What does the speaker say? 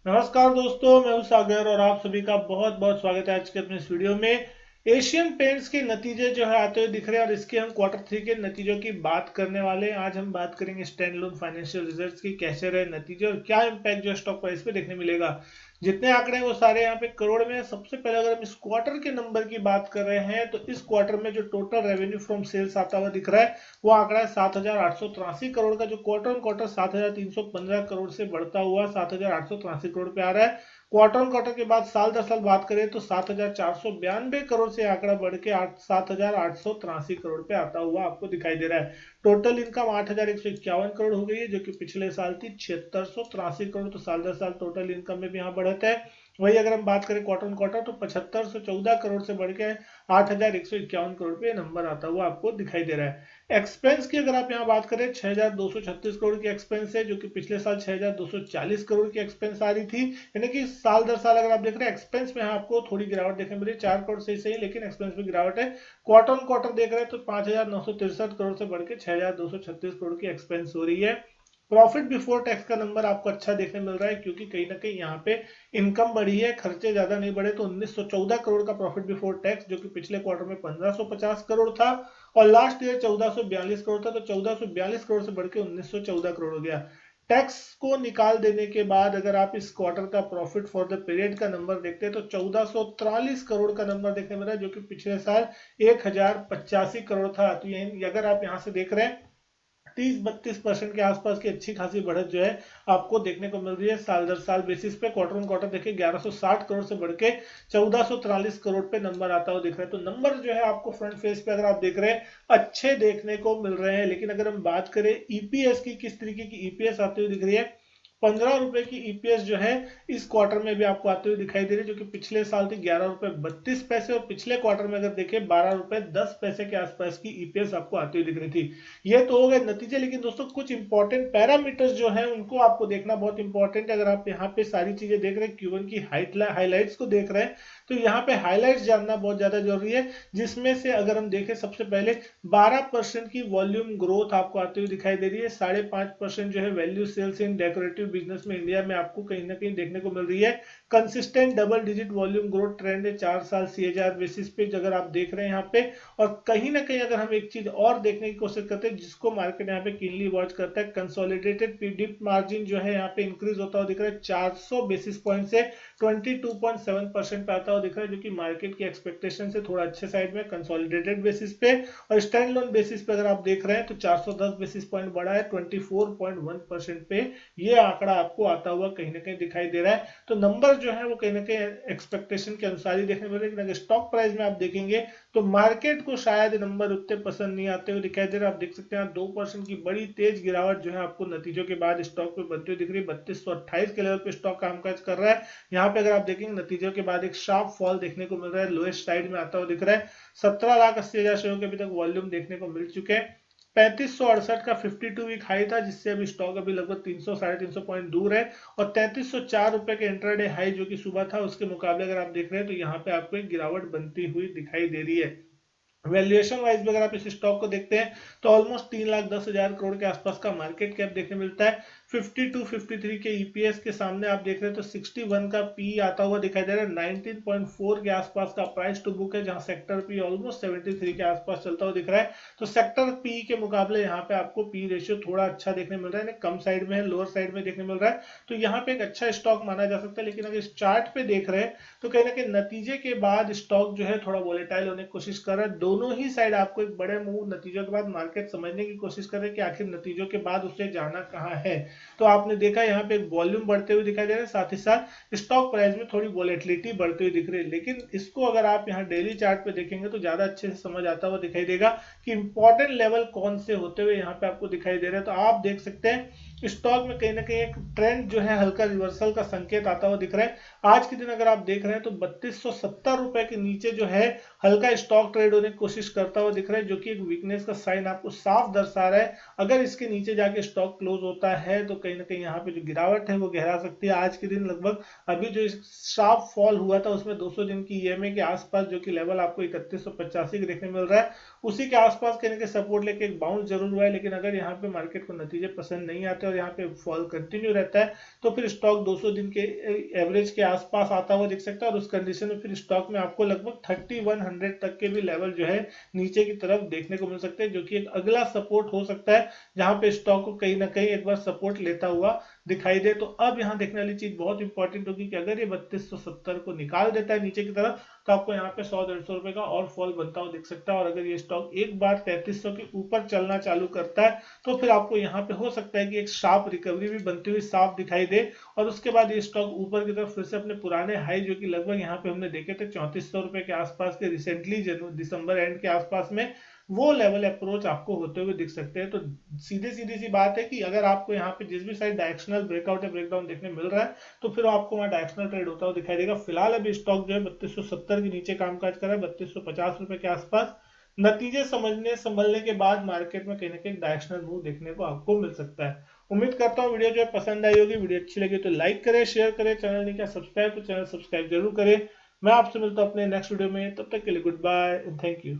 नमस्कार दोस्तों, मैं हूं सागर और आप सभी का बहुत बहुत स्वागत है आज के अपने इस वीडियो में। एशियन पेंट्स के नतीजे जो है आते हुए दिख रहे हैं और इसके हम क्वार्टर 3 के नतीजों की बात करने वाले हैं। आज हम बात करेंगे स्टैंड लोन फाइनेंशियल रिजल्ट्स की, कैसे रहे नतीजे और क्या इम्पैक्ट जो स्टॉक प्राइस पे देखने मिलेगा। जितने आंकड़े हैं वो सारे यहाँ पे करोड़ में है। सबसे पहले अगर हम इस क्वार्टर के नंबर की बात कर रहे हैं तो इस क्वार्टर में जो टोटल रेवेन्यू फ्रॉम सेल्स आता हुआ दिख रहा है वो आंकड़ा है 7,883 करोड़ का, जो क्वार्टर ऑन क्वार्टर 7,315 करोड़ से बढ़ता हुआ 7,883 करोड़ पे आ रहा है। क्वार्टर ऑन क्वार्टर के बाद साल दर साल बात करें तो 7,492 करोड़ से आंकड़ा बढ़ के 7,883 करोड़ पे आता हुआ आपको दिखाई दे रहा है। टोटल इनकम 8,151 करोड़ हो गई है, जो कि पिछले साल थी 7,683 करोड़। तो साल दर साल टोटल इनकम में भी यहाँ बढ़त है। वही अगर हम बात करें क्वार्टर ऑन क्वार्टर तो 7,514 करोड़ से बढ़ के 8,151 करोड़ पे नंबर आता हुआ आपको दिखाई दे रहा है। एक्सपेंस की अगर आप यहाँ बात करें 6,236 करोड़ की एक्सपेंस है, जो कि पिछले साल 6,240 करोड़ की एक्सपेंस आ रही थी। यानी कि साल दर साल अगर आप देख रहे हैं एक्सपेंस में आपको थोड़ी गिरावट देखने मिली, 4 करोड़ से सही लेकिन एक्सपेंस में गिरावट है। क्वार्टर ऑन क्वार्टर देख रहे हैं तो 5,963 करोड़ से बढ़ के 6,236 करोड़ की एक्सपेंस हो रही है। प्रॉफिट बिफोर टैक्स का नंबर आपको अच्छा देखने मिल रहा है, क्योंकि कहीं ना कहीं यहाँ पे इनकम बढ़ी है, खर्चे ज्यादा नहीं बढ़े। तो 1,914 करोड़ का प्रॉफिट बिफोर टैक्स, जो कि पिछले क्वार्टर में 1,550 करोड़ था और लास्ट ईयर 1,442 करोड़ था, तो 1,442 करोड़ से बढ़ के 1,914 करोड़ हो गया। टैक्स को निकाल देने के बाद अगर आप इस क्वार्टर का प्रॉफिट फॉर द पीरियड का नंबर देखते हैं तो 1,443 करोड़ का नंबर देखने मिल रहा है, जो कि पिछले साल 1,085 करोड़ था। तो ये अगर आप यहाँ से देख रहे हैं 30-32% के आसपास की अच्छी खासी बढ़त जो है आपको देखने को मिल रही है साल दर साल बेसिस पे। क्वार्टर ऑन क्वार्टर देखिए 1,160 करोड़ से बढ़ के 1,443 करोड़ पे नंबर आता हुआ दिख रहा है। तो नंबर जो है आपको फ्रंट फेस पे अगर आप देख रहे हैं अच्छे देखने को मिल रहे हैं। लेकिन अगर हम बात करें ईपीएस की, किस तरीके की ईपीएस आती हुई दिख रही है, 15 रुपए की ईपीएस जो है इस क्वार्टर में भी आपको आते हुए दिखाई दे रही है, जो कि पिछले साल थी 11 रुपए 32 पैसे और पिछले क्वार्टर में अगर देखें 12 रुपए 10 पैसे के आसपास की ईपीएस आपको आती हुई दिख रही थी। ये तो हो गए नतीजे, लेकिन दोस्तों कुछ इंपॉर्टेंट पैरामीटर्स जो है उनको आपको देखना बहुत इंपॉर्टेंट है। अगर आप यहाँ पे सारी चीजें देख रहे हैं, क्यूवन की हाईलाइट्स को देख रहे हैं, तो यहाँ पे हाईलाइट्स जानना बहुत ज्यादा जरूरी है। जिसमें से अगर हम देखें सबसे पहले 12% की वॉल्यूम ग्रोथ आपको आती हुई दिखाई दे रही है। 5.5% जो है वैल्यू सेल्स इन डेकोरेटिव बिजनेस में इंडिया में आपको कहीं ना कहीं देखने को मिल रही है। Consistent double digit volume growth trend है 4 साल सीएजीआर बेसिस पे अगर आप देख रहे हैं यहाँ पे। और कहीं ना कहीं अगर हम एक चीज और देखने की कोशिश करते हैं जिसको मार्केट यहाँ पे कीनली वॉच करता है, कंसोलिडेटेड पीडिप मार्जिन जो है यहाँ पे इंक्रीज होता हुआ दिख रहा है 400 बेसिस पॉइंट से 22.7% पे आता हुआ दिख रहा है, जो कि मार्केट की एक्सपेक्टेशन से थोड़ा अच्छे साइड में कंसोलिडेटेड बेसिस पे। और स्टैंड लोन बेसिस पे अगर आप देख रहे हैं तो 410 बेसिस पॉइंट बढ़ा है 24.1% पे। ये आंकड़ा आपको आता हुआ कहीं ना कहीं दिखाई दे रहा है। तो नंबर जो है वो कहीं ना कहीं एक्सपेक्टेशन के अनुसार ही देखने मिल रहे हैं। लेकिन अगर स्टॉक प्राइस में आप देखेंगे तो मार्केट को शायद नंबर उतने पसंद नहीं आते हुए दिखाई दे रहे हैं। आप देख सकते हैं 2% की बड़ी तेज गिरावट जो है आपको नतीजों के बाद स्टॉक पे बनती हुई दिख रही है। 3228 के लेवल पे स्टॉक कामकाज कर रहा है। यहाँ पे अगर आप देखेंगे नतीजों के बाद एक शार्प फॉल देखने को मिल रहा है, लोएस्ट साइड में आता हुआ दिख रहा है। 17,80,000 शेयर के अभी तक वॉल्यूम देखने को मिल चुके हैं। 3568 का 52 वीक हाई था, जिससे अभी स्टॉक अभी लगभग 300 350 पॉइंट दूर है। और 3304 रुपए के इंट्राडे हाई जो कि सुबह था उसके मुकाबले अगर आप देख रहे हैं तो यहाँ पे आपको एक गिरावट बनती हुई दिखाई दे रही है। वैल्यूएशन वाइज भी अगर आप इस स्टॉक को देखते हैं तो ऑलमोस्ट 3,10,000 करोड़ के आसपास का मार्केट कैप देखने मिलता है। 52-53 के ईपीएस के सामने आप देख रहे हैं तो 61 का पी आता हुआ दिखाई दे रहा है। 19.4 के आसपास का प्राइस टू बुक है, जहां सेक्टर पी ऑलमोस्ट 73 के आसपास चलता हुआ दिख रहा है। तो सेक्टर पी के मुकाबले यहाँ पे आपको पी रेशियो थोड़ा अच्छा देखने मिल रहा है, कम साइड में है, लोअर साइड में देखने मिल रहा है। तो यहाँ पे एक अच्छा स्टॉक माना जा सकता है। लेकिन अगर इस चार्ट पे देख रहे हैं तो कहीं ना कहीं नतीजे के बाद स्टॉक जो है थोड़ा वोलेटाइल होने की कोशिश कर रहा है। दोनों ही साइड आपको एक बड़े मूव नतीजों के बाद मार्केट समझने की कोशिश कर रहे हैं कि आखिर नतीजों के बाद उसे जाना कहाँ है। तो आपने देखा यहाँ पे वॉल्यूम बढ़ते हुए दिखाई दे रहा है, साथ ही साथ स्टॉक प्राइस में थोड़ी वॉलेटिलिटी बढ़ती हुई दिख रही है। लेकिन इसको अगर आप यहाँ डेली चार्ट पे देखेंगे तो ज्यादा अच्छे से समझ आता हुआ दिखाई देगा कि इंपॉर्टेंट लेवल कौन से होते हुए यहाँ पे आपको दिखाई दे रहे हैं। तो आप देख सकते हैं स्टॉक में कहीं ना कहीं एक ट्रेंड जो है हल्का रिवर्सल का संकेत आता हुआ दिख रहा है। आज के दिन अगर आप देख रहे हैं तो 3270 रुपए के नीचे जो है हल्का स्टॉक ट्रेड होने की कोशिश करता हुआ दिख रहा है, जो कि एक वीकनेस का साइन आपको साफ दर्शा रहा है। अगर इसके नीचे जाके स्टॉक क्लोज होता है तो कहीं ना कहीं यहाँ पे जो गिरावट है वो गहरा सकती है। आज के दिन लगभग अभी जो शार्प फॉल हुआ था उसमें 200 दिन की ईएमए के आसपास जो कि लेवल आपको 3185 देखने मिल रहा है, उसी के आसपास कहीं ना कहीं सपोर्ट लेके एक बाउंस जरूर हुआ है। लेकिन अगर यहाँ पे मार्केट को नतीजे पसंद नहीं आते अगर यहाँ पे फॉल कंटिन्यू रहता है तो फिर स्टॉक 200 दिन के एवरेज के आसपास आता हुआ दिख सकता है, और उस कंडीशन में फिर स्टॉक में आपको लगभग 3100 तक के भी लेवल जो है नीचे की तरफ देखने को मिल सकते हैं, जो कि एक अगला सपोर्ट हो सकता है जहां पे स्टॉक को कहीं ना कहीं एक बार सपोर्ट लेता हुआ दिखाई दे। तो अब यहाँ देखने वाली चीज बहुत इंपॉर्टेंट होगी कि अगर ये 3270 को निकाल देता है नीचे की तरफ तो आपको यहाँ पे 100-150 रुपए का और फॉल बनता हुआ दिख सकता है, और अगर ये स्टॉक एक बार 3300 के ऊपर चलना चालू करता है तो फिर आपको यहाँ पे हो सकता है कि एक शार्प रिकवरी भी बनती हुई साफ दिखाई दे, और उसके बाद ये स्टॉक ऊपर की तरफ फिर से अपने पुराने हाई जो कि लगभग यहाँ पे हमने देखे थे 3400 रुपए के आसपास के रिसेंटली दिसंबर एंड के आसपास में, वो लेवल अप्रोच आपको होते हुए दिख सकते हैं। तो सीधी सी बात है कि अगर आपको यहाँ पे जिस भी साइड डायरेक्शनल ब्रेकआउट या ब्रेकडाउन देखने मिल रहा है तो फिर आपको वहाँ डायरेक्शनल ट्रेड होता हुआ दिखाई देगा। फिलहाल अभी स्टॉक जो है 3270 के नीचे कामकाज कर रहा है, 3250 रुपए के आसपास। नतीजे समझने संभलने के बाद मार्केट में कहीं ना कहीं डायरेक्शनल मूव देखने को आपको मिल सकता है। उम्मीद करता हूँ वीडियो जो है पसंद आई होगी। वीडियो अच्छी लगी तो लाइक करें, शेयर करें, चैनल नहीं किया सब्सक्राइब तो चैनल सब्सक्राइब जरूर करें। मैं आपसे मिलता हूँ अपने नेक्स्ट वीडियो में, तब तक के लिए goodbye and thank you.